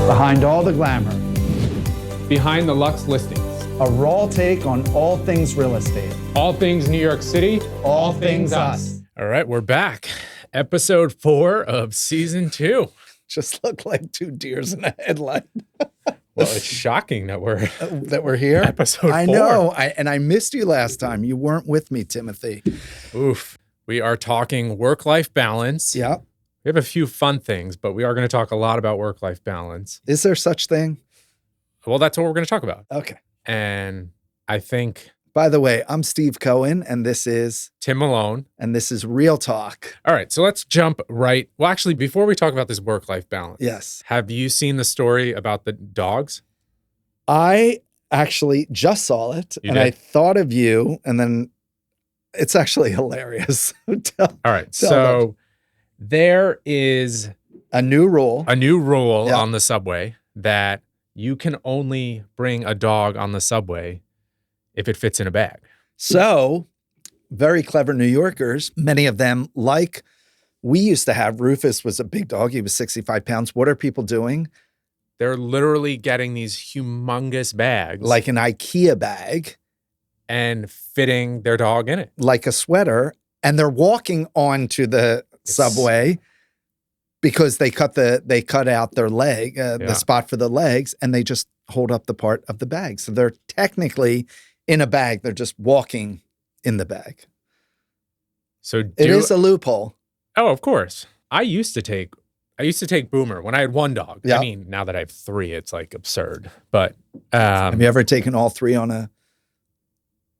Behind all the glamour, Behind the Lux listings. a raw take on all things real estate. All things New York City. All things us. All right, we're back. Episode 4 of season 2. Just look like two deers in a headlight. Well, it's shocking that we're here. Episode 4. I know. I missed you last time. You weren't with me, Timothy. Oof. We are talking work-life balance. Yeah. We have a few fun things, but we are going to talk a lot about work-life balance. Is there such thing? Well, that's what we're going to talk about. Okay. And I think By the way, I'm Steve Cohen, and this is Tim Malone. And this is Real Talk. All right, so let's jump right. Well, actually, before we talk about this work-life balance. Yes. Have you seen the story about the dogs? I actually just saw it, You and did? I thought of you, and then it's actually hilarious. All right, so there is A new rule. a new rule Yeah. on the subway that you can only bring a dog on the subway if it fits in a bag. So, very clever New Yorkers, many of them, like we used to have, Rufus was a big dog. He was 65 pounds. What are people doing? They're literally getting these humongous bags, Like an IKEA bag, and fitting their dog in it. like a sweater, and they're walking onto the subway because they cut out their leg, Yeah. the spot for the legs, and they just hold up the part of the bag. So they're technically in a bag. They're just walking in the bag. So It is a loophole. Oh, of course. I used to take Boomer when I had one dog. Yeah. I mean, now that I have 3, it's like absurd. But Have you ever taken all three on a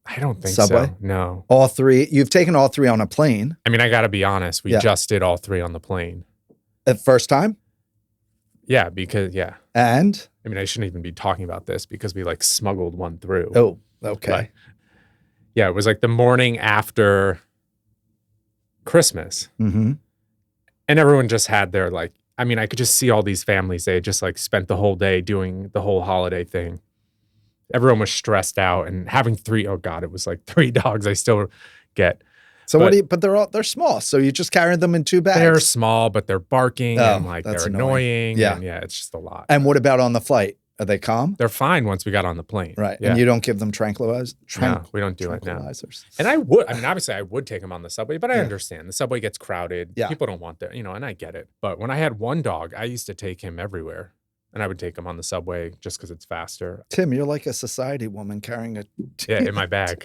I don't think subway? so. No. all three? You've taken all three on a plane I mean, I got to be honest. We Yeah. just did all 3 on the plane. at first time, Yeah, because and I mean, I shouldn't even be talking about this because we like smuggled one through. oh, okay, But, yeah, it was like the morning after Christmas. mm-hmm. And everyone just had their like, I mean, I could just see all these families. They had just like spent the whole day doing the whole holiday thing. Everyone was stressed out and having 3, oh God, it was like 3 dogs I still get. So But- what do you? But they're small, so you just carry them in 2 bags. They're small, but they're barking Oh, and like that's they're annoying. annoying. Yeah. And yeah, it's just a lot. And what about on the flight? Are they calm? They're fine once we got on the plane. Right. Yeah. And you don't give them tranquilizers? No, we don't do it now. Tranquilizers. And I would, I mean, obviously I would take them on the subway, but I Yeah. understand the subway gets crowded. Yeah. People don't want that, and I get it. But when I had one dog, I used to take him everywhere. And I would take him on the subway just because it's faster. Tim, you're like a society woman carrying a Yeah, in my bag.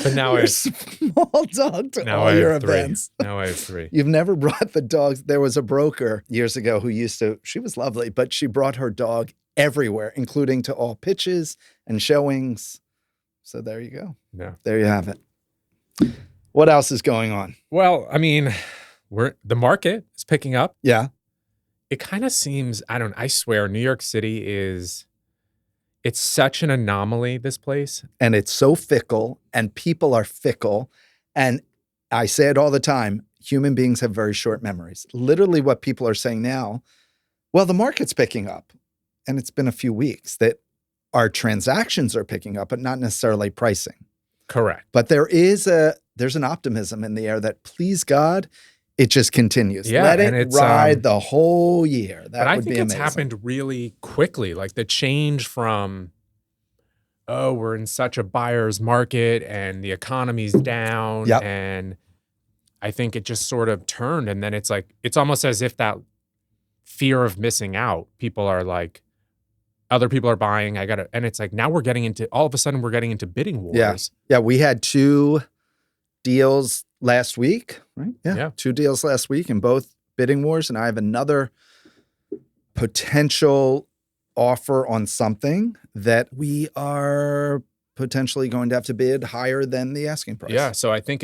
But now I your have, small dog to now all I have your 3. events. Now I have 3. You've never brought the dogs. There was a broker years ago who she was lovely, but she brought her dog everywhere, including to all pitches and showings. So there you go. No. There you have it. What else is going on? Well, I mean, the market is picking up. Yeah. It kind of seems, I swear, New York City it's such an anomaly, this place. And it's so fickle, and people are fickle. And I say it all the time, human beings have very short memories. Literally what people are saying now, well, the market's picking up. And it's been a few weeks that our transactions are picking up, but not necessarily pricing. Correct. But there's an optimism in the air that, please God, it just continues. Yeah, Let and it it's, ride the whole year. That But I would think be it's amazing. happened really quickly. Like the change from, oh, we're in such a buyer's market and the economy's down. Yep. And I think it just sort of turned. And then it's like, it's almost as if that fear of missing out, people are like, other people are buying. And it's like, now all of a sudden we're getting into bidding wars. Yeah, we had 2 deals last week, right? Yeah. 2 deals last week in both bidding wars. And I have another potential offer on something that we are potentially going to have to bid higher than the asking price. Yeah. So I think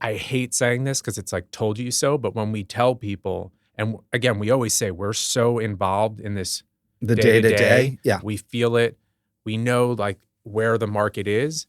I hate saying this because it's like told you so, but when we tell people, and again, we always say we're so involved in this The day to day-to-day. day. Yeah. We feel it. We know like where the market is.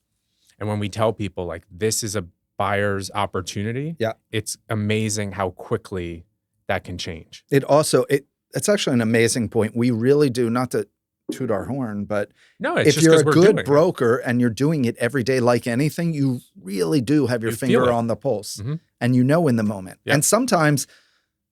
And when we tell people like this is a buyer's opportunity, Yeah. it's amazing how quickly that can change. It's actually an amazing point. We really do, not to toot our horn, but No, it's if just you're a because we're doing good it. broker and you're doing it every day like anything, you really do have your You feel finger it. on the pulse Mhm. and you know in the moment. Yep. And sometimes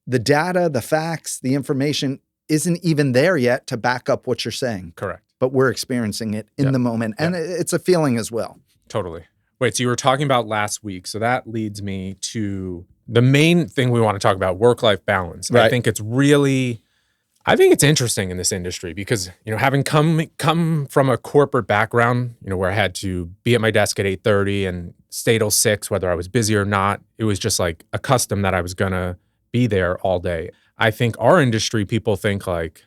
the data, the facts, the information isn't even there yet to back up what you're saying. Correct. But we're experiencing it in the moment. And it's a feeling as well. Totally. Wait, so you were talking about last week. So that leads me to the main thing we want to talk about, work-life balance. Right. I think it's interesting in this industry because, having come from a corporate background, where I had to be at my desk at 8:30 and stay till 6, whether I was busy or not, it was just like a custom that I was going to be there all day. I think our industry, people think like,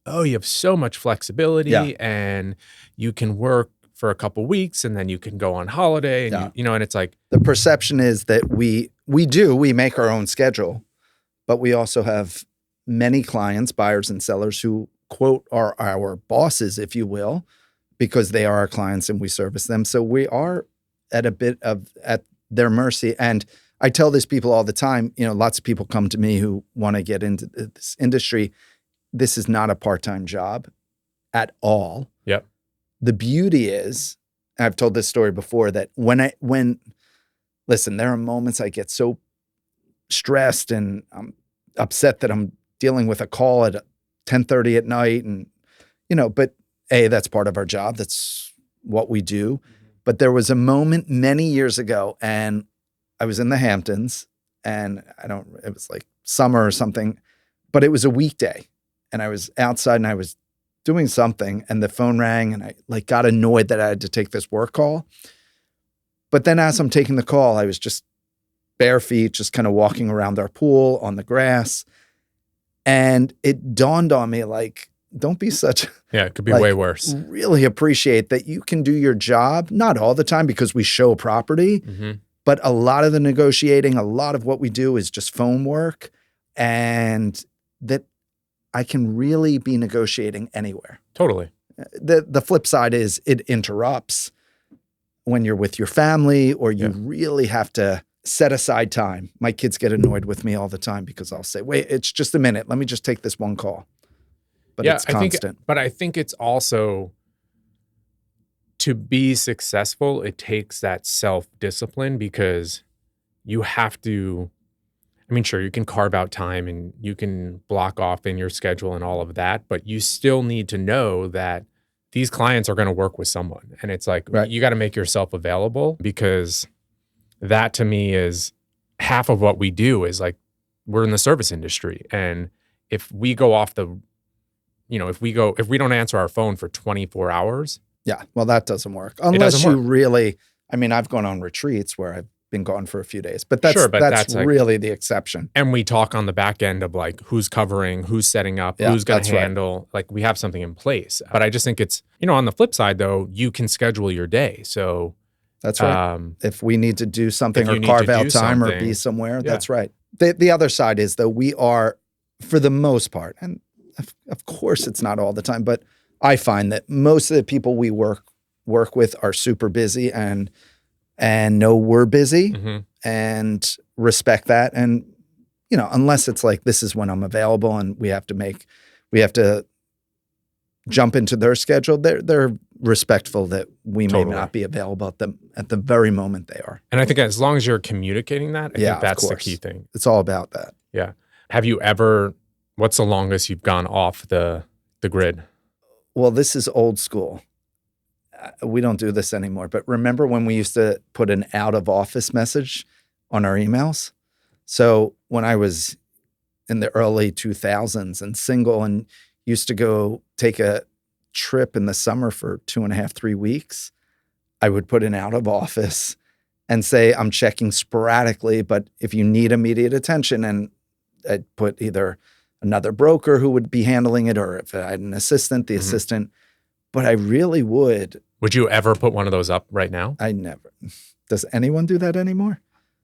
oh, you have so much flexibility and you can work for a couple weeks and then you can go on holiday and and it's like the perception is that we make our own schedule, but we also have many clients, buyers and sellers who quote are our bosses, if you will, because they are our clients and we service them. So we are at their mercy. And I tell these people all the time, lots of people come to me who want to get into this industry. This is not a part-time job at all. Yep. The beauty is, I've told this story before, that listen, there are moments I get so stressed and I'm upset that I'm dealing with a call at 10:30 at night. And, but that's part of our job. That's what we do. Mm-hmm. But there was a moment many years ago and I was in the Hamptons and it was like summer or something, but it was a weekday and I was outside and I was doing something and the phone rang and I got annoyed that I had to take this work call. But then as I'm taking the call, I was just bare feet, just kind of walking around our pool on the grass. And it dawned on me, like, don't be such... Yeah, it could be way worse. Really appreciate that you can do your job, not all the time because we show property, but a lot of the negotiating, a lot of what we do is just phone work, and that I can really be negotiating anywhere. Totally. The flip side is it interrupts when you're with your family or you really have to set aside time. My kids get annoyed with me all the time because I'll say, wait, it's just a minute. Let me just take this one call. But it's constant. I think it's also, to be successful, it takes that self-discipline because you have to, sure, you can carve out time and you can block off in your schedule and all of that, but you still need to know that these clients are going to work with someone. And it's like, you got to make yourself available, because that to me is half of what we do. Is like, we're in the service industry. And if we go off if we don't answer our phone for 24 hours. Yeah. Well, that doesn't work. Unless you really, I've gone on retreats where I've been gone for a few days, but that's really the exception. And we talk on the back end of like, who's covering, who's setting up, who's going to handle, like we have something in place. But I just think it's, on the flip side though, you can schedule your day. So that's right. If we need to do something or carve out time or be somewhere, that's right. The other side is though, we are, for the most part, and of course it's not all the time, but I find that most of the people we work with are super busy and know we're busy and respect that. And, unless it's like, this is when I'm available and we have to jump into their schedule, they're respectful that we may not be available at the very moment they are. And I think as long as you're communicating that, I think that's the key thing. It's all about that. Yeah. Have you ever, what's the longest you've gone off the grid? Well, this is old school. We don't do this anymore, but remember when we used to put an out of office message on our emails? So when I was in the early 2000s and single and used to go take a trip in the summer for 2.5, 3 weeks, I would put an out of office and say, I'm checking sporadically, but if you need immediate attention, and I'd put either another broker who would be handling it, or if I had an assistant, the assistant, but I really would. Would you ever put one of those up right now? I never. Does anyone do that anymore?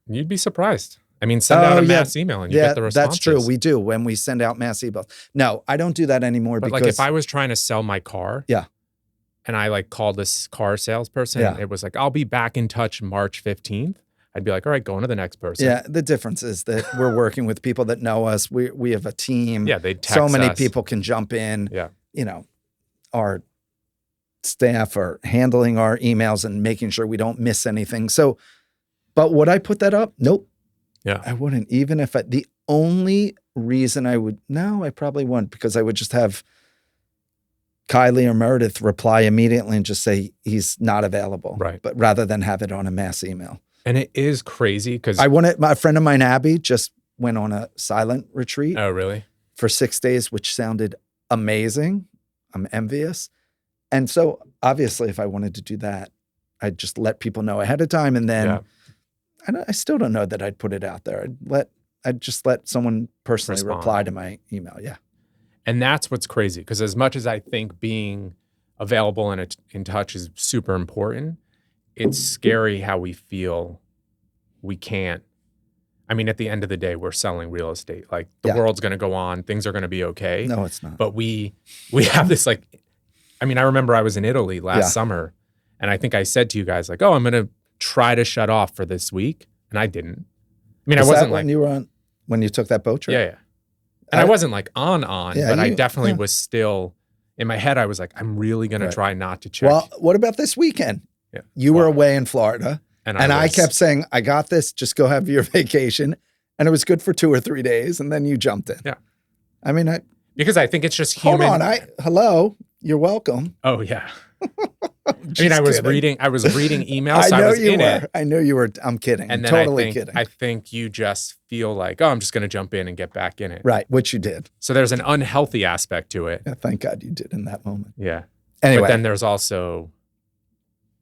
You'd be surprised. Send out a mass email and you get the responses. That's true. We do when we send out mass emails. No, I don't do that anymore. But because like if I was trying to sell my car, and I like called this car salesperson, it was like, I'll be back in touch March 15th. I'd be like, all right, go on to the next person. Yeah, the difference is that we're working with people that know us. We have a team. Yeah, they text so many us. people can jump in. Yeah, our staff are handling our emails and making sure we don't miss anything. So, but would I put that up? Nope. Yeah, I wouldn't. Even if the only reason I probably wouldn't, because I would just have Kylie or Meredith reply immediately and just say he's not available. Right. But rather than have it on a mass email. And it is crazy because my friend of mine, Abby, just went on a silent retreat. Oh, really? For 6 days, which sounded amazing. I'm envious. And so obviously if I wanted to do that, I'd just let people know ahead of time. And then I still don't know that I'd put it out there. I'd just let someone personally reply to my email. Yeah. And that's what's crazy. Because as much as I think being available and in touch is super important, it's scary how we feel we can't. I mean, at the end of the day, we're selling real estate. Like the world's going to go on. Things are going to be okay. No, it's not. But we have this like, I mean, I remember I was in Italy last summer and I think I said to you guys like, oh, I'm going to try to shut off for this week. And I didn't. I mean, I wasn't like. When you took that boat trip? Yeah. And I wasn't like on, but I definitely was still, in my head, I was like, I'm really going to try not to check. Well, what about this weekend? Yeah. You were away in Florida. And I kept saying, I got this, just go have your vacation. And it was good for 2 or 3 days. And then you jumped in. Yeah. I mean, because I think it's just human. Hold on. Hello. You're welcome. Oh, yeah. I mean, I was reading emails. So I know you were. I'm kidding. And then kidding. I think you just feel like, oh, I'm just going to jump in and get back in it. Right. Which you did. So there's an unhealthy aspect to it. Yeah, thank God you did in that moment. Yeah. Anyway. But then there's also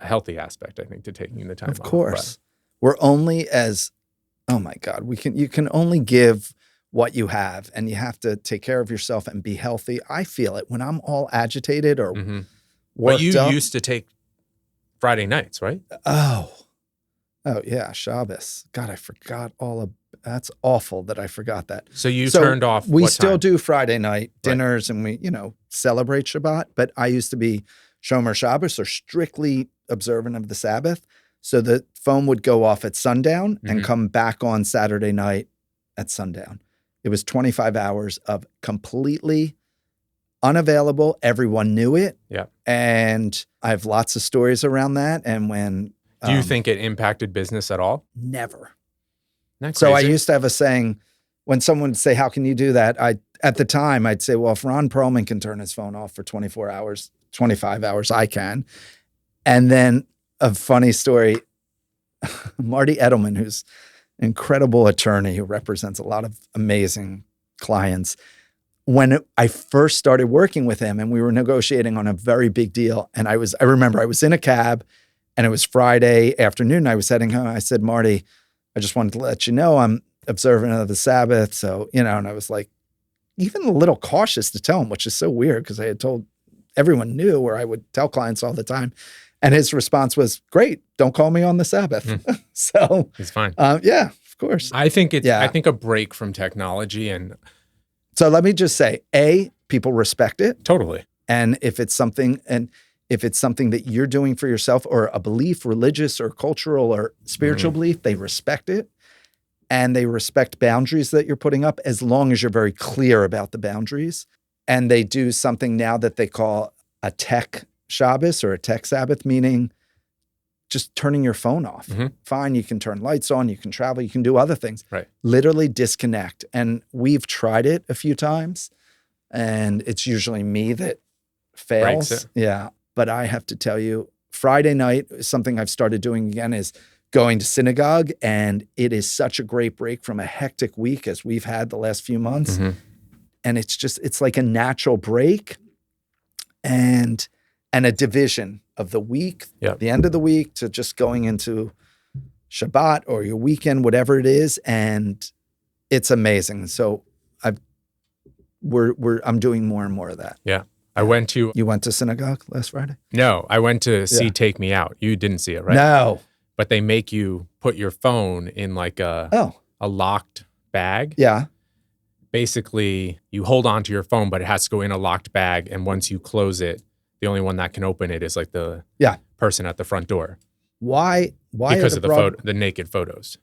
a healthy aspect, I think, to taking the time off. Of course. We're only as, oh my God, you can only give what you have, and you have to take care of yourself and be healthy. I feel it when I'm all agitated or But you used to take Friday nights, right? Oh yeah, Shabbos. God, I forgot that's awful that I forgot that. So you turned off. We still do Friday night dinners and we, celebrate Shabbat, but I used to be Shomer Shabbos, or strictly observant of the Sabbath. So the phone would go off at sundown and come back on Saturday night at sundown. It was 25 hours of completely unavailable. Everyone knew it. Yeah. And I have lots of stories around that. And when... Do you think it impacted business at all? Never. So I used to have a saying, when someone would say, how can you do that? At the time, I'd say, well, if Ron Perlman can turn his phone off for 24 hours, 25 hours, I can. And then a funny story, Marty Edelman, who's an incredible attorney who represents a lot of amazing clients, when I first started working with him and we were negotiating on a very big deal, and I remember I was in a cab and it was Friday afternoon. I was heading home. I said, Marty, I just wanted to let you know I'm observant of the Sabbath. So, and I was like, even a little cautious to tell him, which is so weird because I had told everyone knew, or I would tell clients all the time. And his response was, great, don't call me on the Sabbath. So it's fine. Yeah, of course. I think I think a break from technology and. So let me just say, people respect it. Totally. And if it's something that you're doing for yourself, or a belief, religious or cultural or spiritual belief, they respect it. And they respect boundaries that you're putting up, as long as you're very clear about the boundaries. And they do something now that they call a tech Shabbos or a tech Sabbath, meaning just turning your phone off. Fine, you can turn lights on, you can travel, you can do other things. Right. Literally disconnect. And we've tried it a few times, and it's usually me that fails. Yeah. But I have to tell you, Friday night, something I've started doing again is going to synagogue, and it is such a great break from a hectic week as we've had the last few months. And it's like a natural break and a division of the week, the end of the week, to just going into Shabbat or your weekend, whatever it is. And it's amazing. So I'm doing more and more of that. Yeah. You went to synagogue last Friday? No, I went to see Take Me Out. You didn't see it, right? No. But they make you put your phone in like a locked bag. Yeah. Basically, you hold on to your phone, but it has to go in a locked bag. And once you close it, the only one that can open it is like the person at the front door. Why? Because of the naked photos.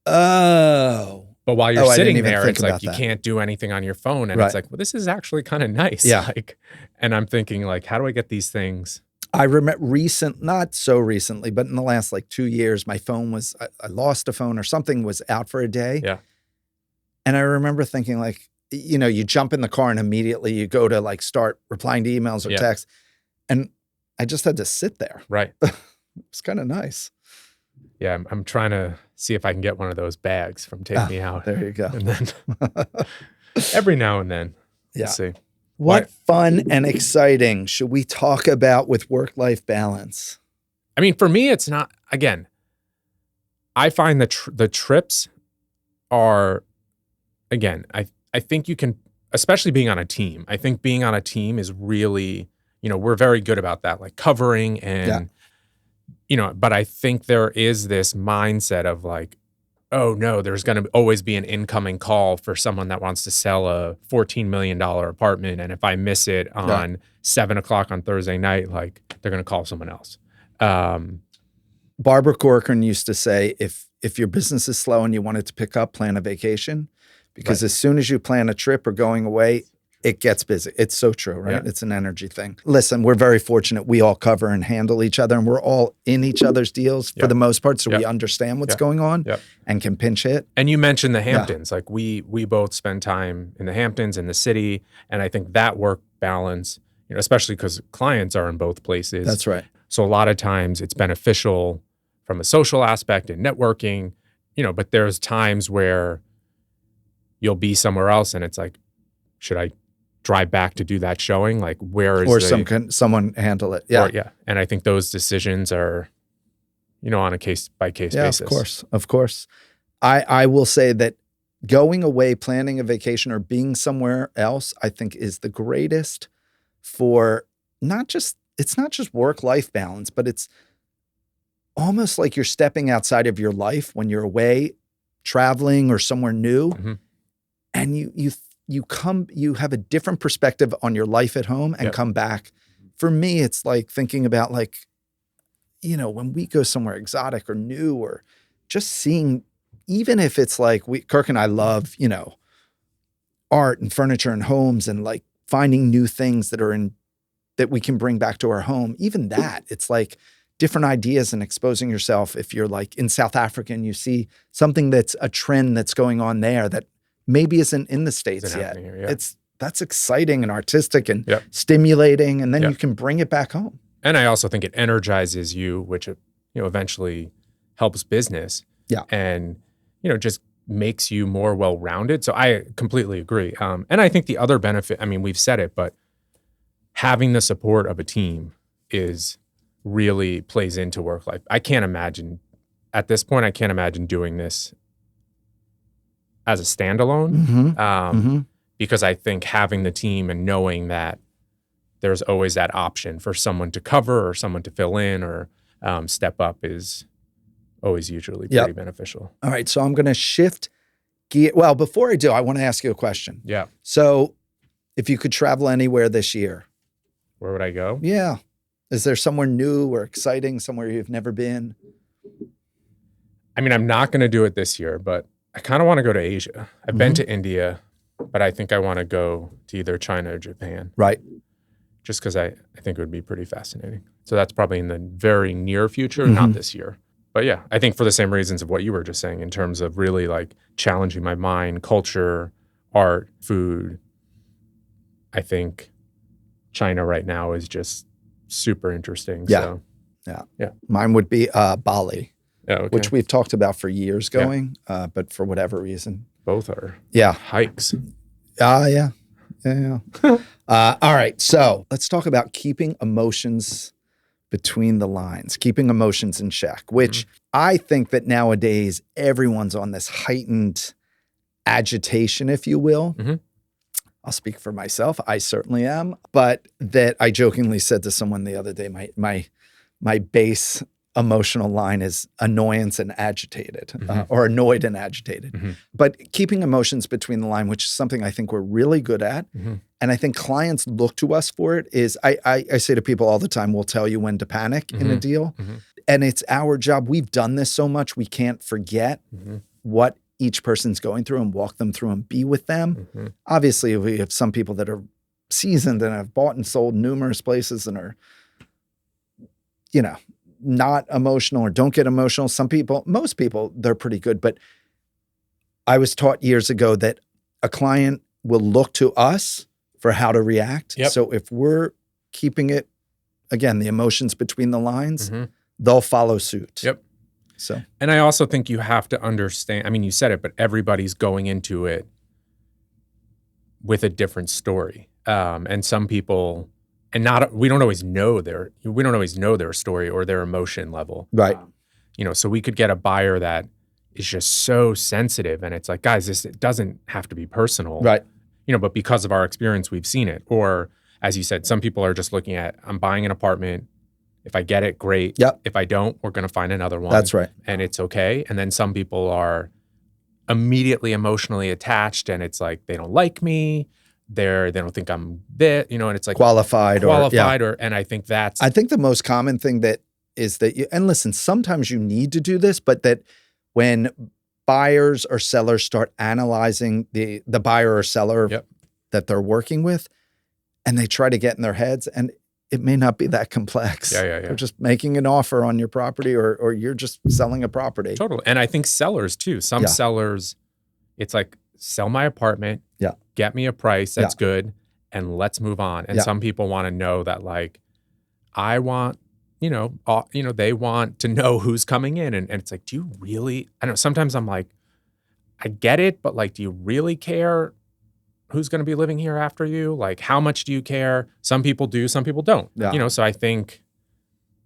Oh. But while you're sitting there, it's like you can't do anything on your phone. And it's like, well, this is actually kind of nice. Yeah. And I'm thinking like, how do I get these things? I remember not so recently, but in the last 2 years, my phone I lost a phone or something was out for a day. Yeah. And I remember thinking like, you jump in the car and immediately you go to like start replying to emails or Yeah. texts. And I just had to sit there. Right. It's kind of nice. Yeah. I'm trying to see if I can get one of those bags from Take Me Out. There you go. And then every now and then, Yeah. we'll see. What fun and exciting should we talk about with work-life balance? I mean, for me, it's not, again, I find the trips are, again, I think you can, especially being on a team, I think being on a team is really, we're very good about that, like covering and, but I think there is this mindset of like, oh no, there's going to always be an incoming call for someone that wants to sell a $14 million apartment. And if I miss it on 7:00 on Thursday night, like they're going to call someone else. Barbara Corcoran used to say, if your business is slow and you want it to pick up, plan a vacation. Because as soon as you plan a trip or going away, it gets busy. It's so true, right? Yeah. It's an energy thing. Listen, we're very fortunate. We all cover and handle each other, and we're all in each other's deals for the most part, so we understand what's going on and can pinch hit. And you mentioned the Hamptons. Like we both spend time in the Hamptons, in the city, and I think that work balance, especially because clients are in both places. That's right. So a lot of times it's beneficial from a social aspect and networking, but there's times where you'll be somewhere else and it's like, should I drive back to do that showing? Like where is someone handle it. Yeah. And I think those decisions are, on a case by case basis. Of course. I will say that going away, planning a vacation or being somewhere else, I think is the greatest for it's not just work-life balance, but it's almost like you're stepping outside of your life when you're away traveling or somewhere new. Mm-hmm. And you have a different perspective on your life at home and come back. For me, it's like thinking about like, when we go somewhere exotic or new or just seeing, even if it's like Kirk and I love, art and furniture and homes and like finding new things that we can bring back to our home. Even that, it's like different ideas and exposing yourself. If you're like in South Africa and you see something that's a trend that's going on there that maybe isn't in the States yet. Here, that's exciting and artistic and stimulating, and then you can bring it back home. And I also think it energizes you, which eventually helps business. Yeah, and just makes you more well-rounded. So I completely agree. And I think the other benefit, I mean, we've said it, but having the support of a team really plays into work life. At this point, I can't imagine doing this as a standalone, because I think having the team and knowing that there's always that option for someone to cover or someone to fill in or step up is always usually pretty beneficial. All right, so I'm going to shift gear. Well, before I do, I want to ask you a question. Yeah. So if you could travel anywhere this year, where would I go? Yeah. Is there somewhere new or exciting, somewhere you've never been? I mean, I'm not going to do it this year, but I kind of want to go to Asia. I've been to India, but I think I want to go to either China or Japan. Right. Just because I think it would be pretty fascinating. So that's probably in the very near future, not this year. But yeah, I think for the same reasons of what you were just saying in terms of really like challenging my mind, culture, art, food. I think China right now is just super interesting. Yeah. So, yeah. Mine would be Bali. Okay. Which we've talked about for years going, but for whatever reason. Both are Yeah. hikes. All right. So let's talk about keeping emotions between the lines, keeping emotions in check, which I think that nowadays everyone's on this heightened agitation, if you will. I'll speak for myself. I certainly am. But that I jokingly said to someone the other day, my base emotional line is annoyance and agitated, or annoyed and agitated. But keeping emotions between the line, which is something I think we're really good at, and I think clients look to us for it, is I say to people all the time, we'll tell you when to panic in a deal. And it's our job. We've done this so much, we can't forget what each person's going through and walk them through and be with them. Obviously, we have some people that are seasoned and have bought and sold numerous places and are, not emotional or don't get emotional. Most people, they're pretty good. But I was taught years ago that a client will look to us for how to react. Yep. So if we're keeping it, again, the emotions between the lines, Mhm. they'll follow suit. Yep. So And I also think you have to understand, I mean, you said it, but everybody's going into it with a different story. And some people, and we don't always know their story or their emotion level. right. So we could get a buyer that is just so sensitive, and it's like, guys, it doesn't have to be personal. Right. But because of our experience, we've seen it. Or as you said, some people are just looking at, I'm buying an apartment. If I get it, great. Yep. If I don't, we're going to find another one. That's right. And it's okay. And then some people are immediately emotionally attached, and it's like, they don't like me. They don't think I'm and it's like Qualified. and I think I think the most common thing that is that and listen, sometimes you need to do this, but that when buyers or sellers start analyzing the buyer or seller Yep. that they're working with, and they try to get in their heads, and it may not be that complex. Yeah. They're just making an offer on your property, or you're just selling a property. Totally. And I think sellers too. Some sellers, it's like, sell my apartment. Yeah. Get me a price that's good, and let's move on. And some people want to know that, like, I want, they want to know who's coming in. And it's like, do you really? I know sometimes I'm like, I get it, but like, do you really care who's going to be living here after you? Like, how much do you care? Some people do, some people don't. Yeah. So I think,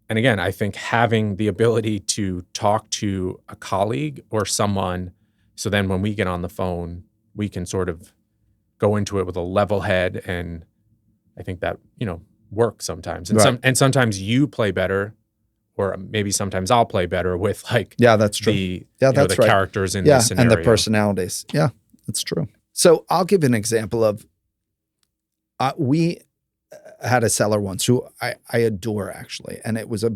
and again, I think having the ability to talk to a colleague or someone, so then when we get on the phone, we can sort of go into it with a level head, and I think that, works sometimes. And Right. sometimes you play better, or maybe sometimes I'll play better with, like, That's true. the That's right. characters in the scenario. And the personalities. Yeah, that's true. So I'll give an example of we had a seller once who I adore, actually, and it was a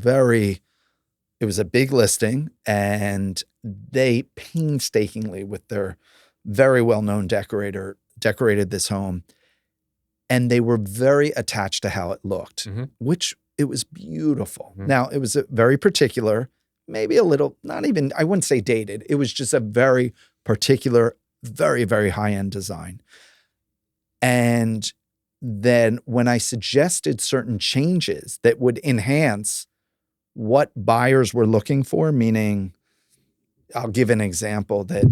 big listing, and they painstakingly, with their very well-known decorator, decorated this home, and they were very attached to how it looked, which it was beautiful. Now, it was very particular, maybe a little, not even, I wouldn't say dated. It was just a very particular, very, very high-end design. And then when I suggested certain changes that would enhance what buyers were looking for, meaning, I'll give an example that,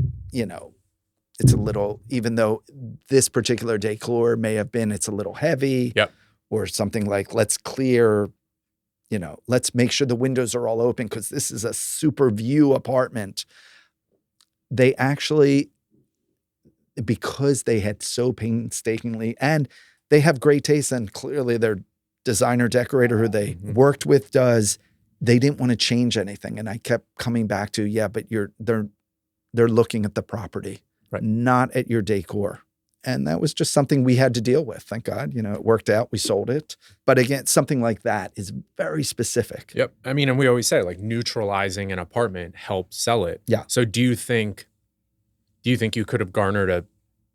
it's a little, even though this particular decor may have been, it's a little heavy, or something like, let's clear, let's make sure the windows are all open because this is a super view apartment. They actually, because they had so painstakingly, and they have great taste, and clearly their designer decorator who they worked with they didn't want to change anything. And I kept coming back to, but they're looking at the property, not at your decor. And that was just something we had to deal with. Thank God, it worked out. We sold it. But again, something like that is very specific. Yep. I mean, and we always say, like, neutralizing an apartment helps sell it. Yeah. So do you think you could have garnered a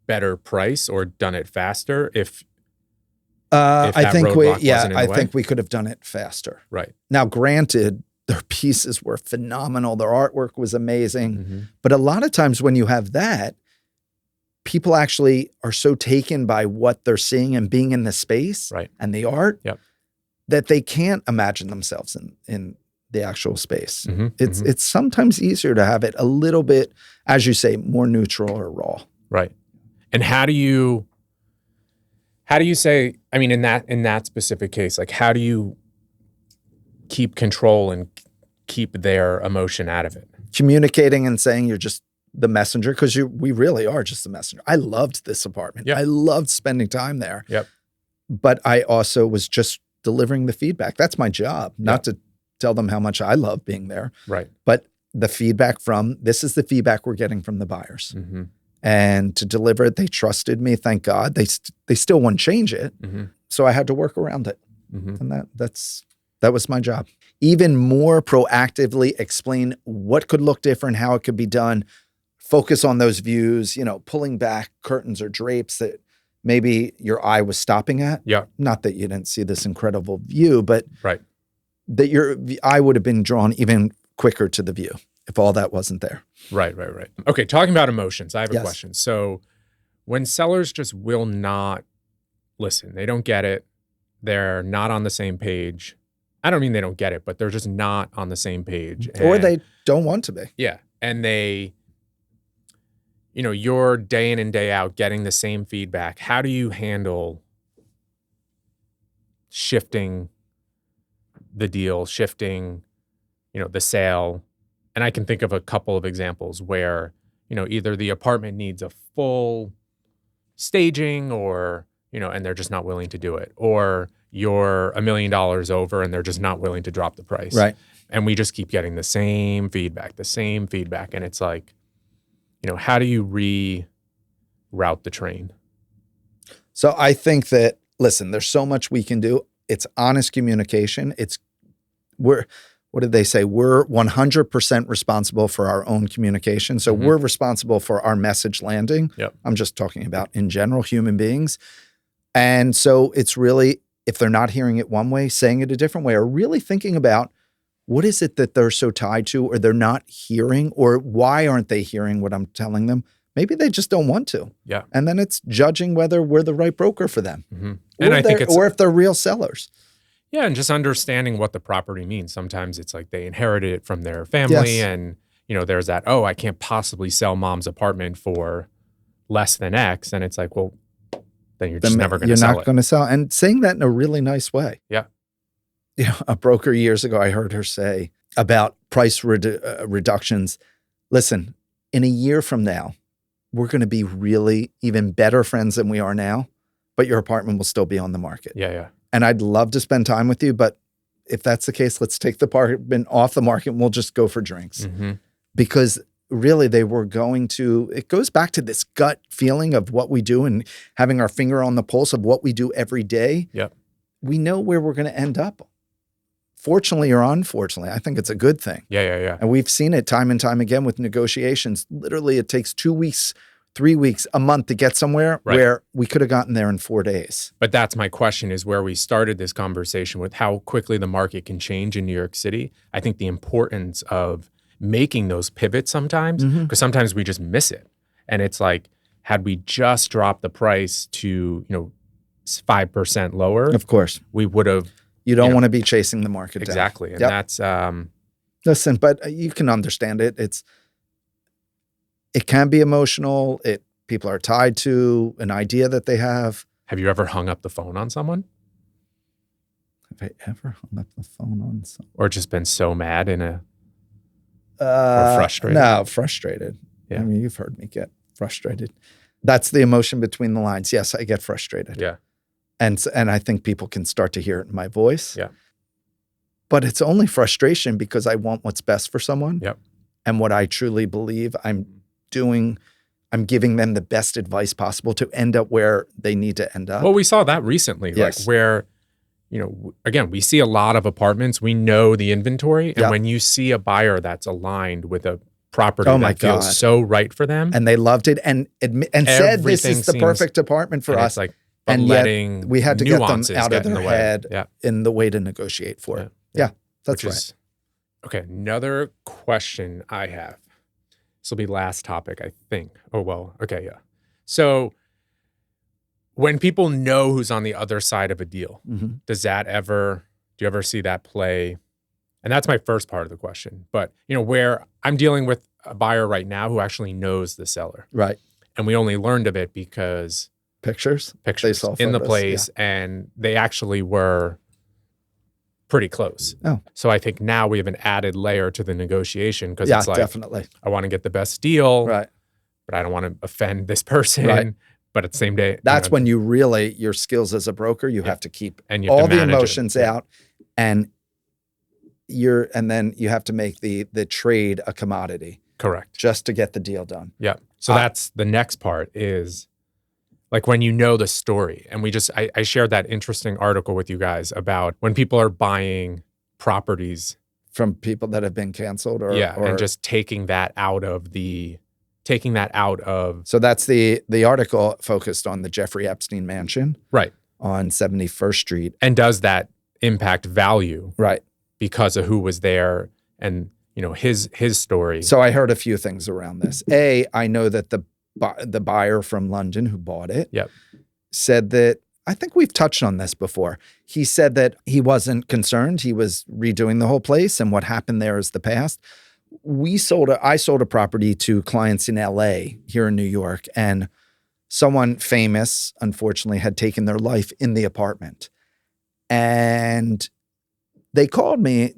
better price or done it faster if I think way? think we could have done it faster. Right. Now, granted, their pieces were phenomenal. Their artwork was amazing. But a lot of times when you have that, people actually are so taken by what they're seeing and being in the space and the art that they can't imagine themselves in the actual space. It's sometimes easier to have it a little bit, as you say, more neutral or raw. Right. And how do you say, I mean, in that specific case, like, how do you keep control and keep their emotion out of it? Communicating and saying you're just the messenger, because we really are just the messenger. I loved this apartment. I loved spending time there. But I also was just delivering the feedback. That's my job, not to tell them how much I love being there. Right. But the feedback this is the feedback we're getting from the buyers. And to deliver it, they trusted me. Thank God. They still wouldn't change it. So I had to work around it. And that was my job. Even more proactively explain what could look different, how it could be done. Focus on those views, pulling back curtains or drapes that maybe your eye was stopping at. Not that you didn't see this incredible view, but that your eye would have been drawn even quicker to the view. if all that wasn't there. Right. Okay, talking about emotions, I have a Yes. question. So when sellers just will not listen, they don't get it, they're not on the same page. I don't mean they don't get it, but they're just not on the same page. Or And they don't want to be. yeah. And they, you're day in and day out getting the same feedback. How do you handle shifting the deal, shifting, the sale? And I can think of a couple of examples where, either the apartment needs a full staging or, and they're just not willing to do it. Or you're $1 million over and they're just not willing to drop the price. Right. And we just keep getting the same feedback. And it's like, how do you reroute the train? So I think that, listen, there's so much we can do. It's honest communication. What did they say? We're 100% responsible for our own communication. So we're responsible for our message landing. Yep. I'm just talking about in general human beings. And so it's really, if they're not hearing it one way, saying it a different way, or really thinking about what is it that they're so tied to, or they're not hearing, or why aren't they hearing what I'm telling them? Maybe they just don't want to. Yeah. And then it's judging whether we're the right broker for them. And I think or if they're real sellers. Yeah, and just understanding what the property means. Sometimes it's like they inherited it from their family, Yes. and there's that, I can't possibly sell mom's apartment for less than X, and it's like, well, then you're just never going to sell it. You're not going to sell. And saying that in a really nice way. Yeah. A broker years ago, I heard her say about price reductions. Listen, in a year from now, we're going to be really even better friends than we are now, but your apartment will still be on the market. Yeah. And I'd love to spend time with you, but if that's the case, let's take the apartment off the market and we'll just go for drinks. Because really they were going to, it goes back to this gut feeling of what we do and having our finger on the pulse of what we do every day. Yep. We know where we're going to end up. Fortunately or unfortunately, I think it's a good thing. Yeah. And we've seen it time and time again with negotiations. Literally, it takes 2 weeks, 3 weeks, a month to get somewhere where we could have gotten there in 4 days. But that's my question, is where we started this conversation with how quickly the market can change in New York City. I think the importance of making those pivots sometimes, because sometimes we just miss it. And it's like, had we just dropped the price to, 5% lower, Of course. we would have. You don't want to be chasing the market down. Exactly. And that's listen, but you can understand it. It can be emotional. People are tied to an idea that they have. Have you ever hung up the phone on someone? Have I ever hung up the phone on someone? Or just been so mad or frustrated? No, frustrated. Yeah. I mean, you've heard me get frustrated. That's the emotion between the lines. Yes, I get frustrated. Yeah. And I think people can start to hear it in my voice. Yeah. But it's only frustration because I want what's best for someone. Yep. And what I truly believe I'm giving them the best advice possible to end up where they need to end up. Well, we saw that recently, Yes. like where, again, we see a lot of apartments. We know the inventory. And when you see a buyer that's aligned with a property that feels so right for them. And they loved it and said, this is the perfect apartment for us. It's like, and yet we had to get them nuances out of get in their the way. head Yeah. in the way to negotiate for it. Yeah, that's right. Okay, another question I have. This will be last topic, I think. Oh, well, okay, yeah. So when people know who's on the other side of a deal, do you ever see that play? And that's my first part of the question. But, where I'm dealing with a buyer right now who actually knows the seller. Right. And we only learned of it because Pictures they saw in the photos, place, and they actually were pretty close. Oh. So I think now we have an added layer to the negotiation, because it's like, definitely. I want to get the best deal, Right. but I don't want to offend this person. Right. But at the same day, That's when you really, your skills as a broker, you have to keep and you have all to the manage emotions it. out, and then you have to make the trade a commodity Correct. just to get the deal done. Yeah. So that's the next part, is like when you know the story. And I shared that interesting article with you guys about when people are buying properties From people that have been canceled or and just taking that out of. So that's the article focused on the Jeffrey Epstein mansion. Right. On 71st Street. And does that impact value? Right. Because of who was there. And, his story. So I heard a few things around this. I know that the buyer from London who bought it Yep. said that, I think we've touched on this before. He said that he wasn't concerned. He was redoing the whole place, and what happened there is the past. I sold a property to clients in LA here in New York, and someone famous, unfortunately, had taken their life in the apartment. And they called me,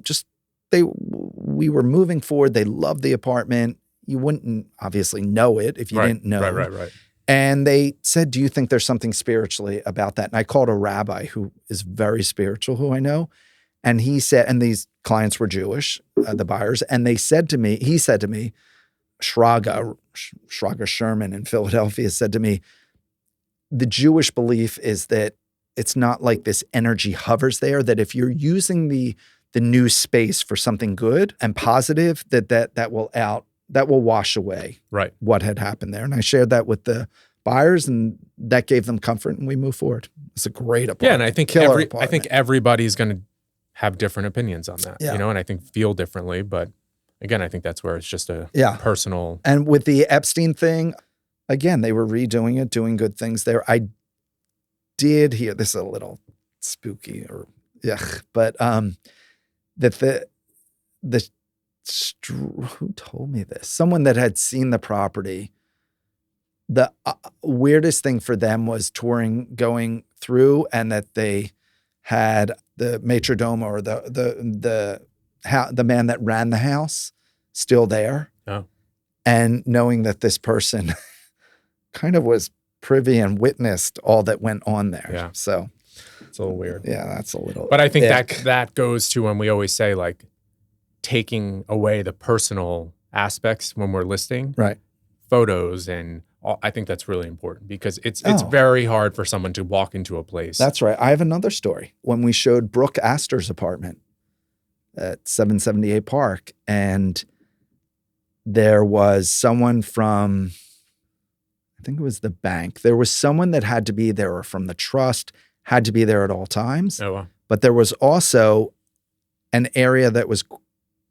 we were moving forward. They loved the apartment. You wouldn't obviously know it if you didn't know. Right. And they said, do you think there's something spiritually about that? And I called a rabbi who is very spiritual, who I know. And he said, and these clients were Jewish, the buyers. And he said to me, Shraga Sherman in Philadelphia said to me, the Jewish belief is that it's not like this energy hovers there, that if you're using the new space for something good and positive, that will wash away what had happened there. And I shared that with the buyers, and that gave them comfort, and we moved forward. It's a great apartment. Yeah, and I think everybody's going to have different opinions on that, and I think feel differently. But again, I think that's where it's just a personal. And with the Epstein thing, again, they were redoing it, doing good things there. I did hear, this is a little spooky but that who told me this? Someone that had seen the property. The weirdest thing for them was going through, and that they had the maitre d' or the man that ran the house still there. Oh. And knowing that this person kind of was privy and witnessed all that went on there. Yeah. So it's a little weird. Yeah, that's a little. But I think that goes to when we always say, like, taking away the personal aspects when we're listing photos, and I think that's really important, because it's very hard for someone to walk into a place. That's right. I have another story. When we showed Brooke Astor's apartment at 778 Park, and there was someone from, I think it was the bank. There was someone that had to be there, or from the trust, had to be there at all times. Oh, wow. But there was also an area that was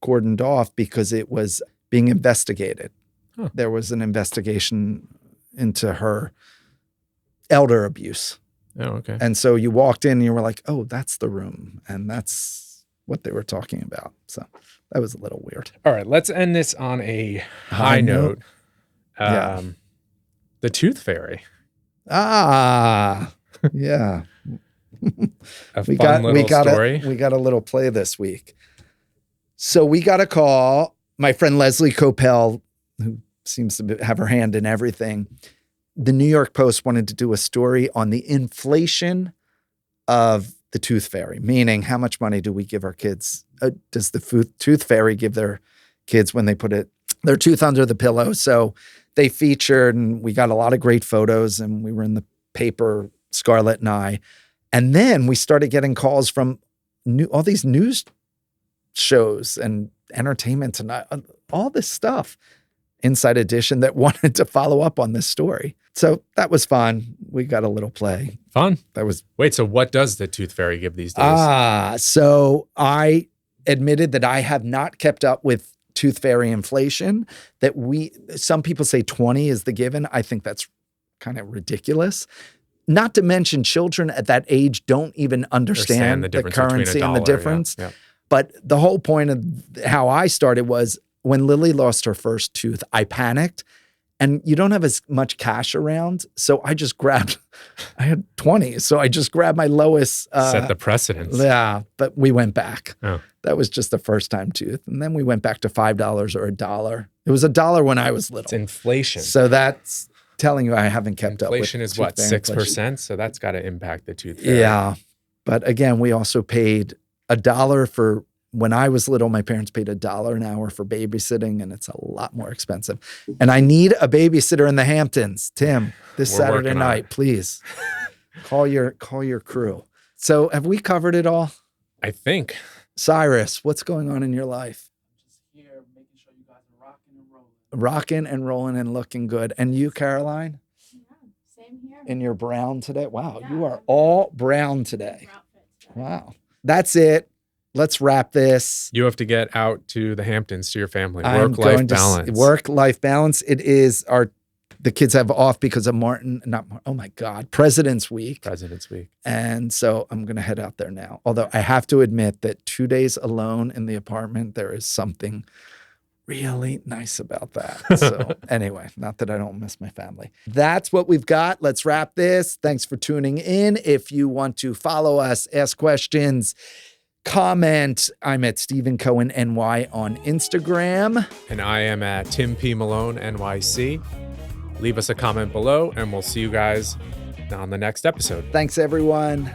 cordoned off because it was being investigated. Huh. There was an investigation into her elder abuse. Oh, okay. And so you walked in and you were like, oh, that's the room. And that's what they were talking about. So that was a little weird. All right, let's end this on a high note. The Tooth Fairy. Yeah. We got a little play this week. So we got a call. My friend Leslie Coppell, who seems to have her hand in everything, the New York Post wanted to do a story on the inflation of the Tooth Fairy, meaning how much money do we give our kids? Does the Tooth Fairy give their kids when they put their tooth under the pillow? So they featured, and we got a lot of great photos, and we were in the paper, Scarlett and I. And then we started getting calls from all these news shows and entertainment and all this stuff, Inside Edition, that wanted to follow up on this story. So that was fun. We got a little play. Fun. Wait, so what does the Tooth Fairy give these days? So I admitted that I have not kept up with Tooth Fairy inflation. Some people say 20 is the given. I think that's kind of ridiculous. Not to mention, children at that age don't even understand the currency and the difference. Yeah. But the whole point of how I started was when Lily lost her first tooth, I panicked, and you don't have as much cash around. So I had 20. So I just grabbed my lowest. Set the precedence. Yeah. But we went back. Oh. That was just the first time tooth. And then we went back to $5 or $1. It was $1 when I was little. It's inflation. So that's telling you I haven't kept up with inflation. Is what, 6%? So that's got to impact the Tooth Fairy. Yeah. But again, we also paid $1 for, when I was little, my parents paid $1 an hour for babysitting, and it's a lot more expensive. And I need a babysitter in the Hamptons. Tim, this Saturday night, please call your crew. So have we covered it all? I think. Cyrus, what's going on in your life? I'm just here making sure you guys are rocking and rolling. Rocking and rolling and looking good. And you, Caroline? Yeah, same here. In your brown today? Wow, Yeah. you are all brown today. Wow. That's it. let's wrap this. You have to get out to the Hamptons to your family. I'm Work-life going to balance. Work-life balance. It is the kids have off because of President's Week. President's Week. And so I'm going to head out there now. Although I have to admit that 2 days alone in the apartment, there is something really nice about that. So anyway, not that I don't miss my family. That's what we've got. Let's wrap this. Thanks for tuning in. If you want to follow us, ask questions, comment, I'm at Stephen Cohen NY on Instagram. And I am at Tim P. Malone NYC. Leave us a comment below and we'll see you guys on the next episode. Thanks, everyone.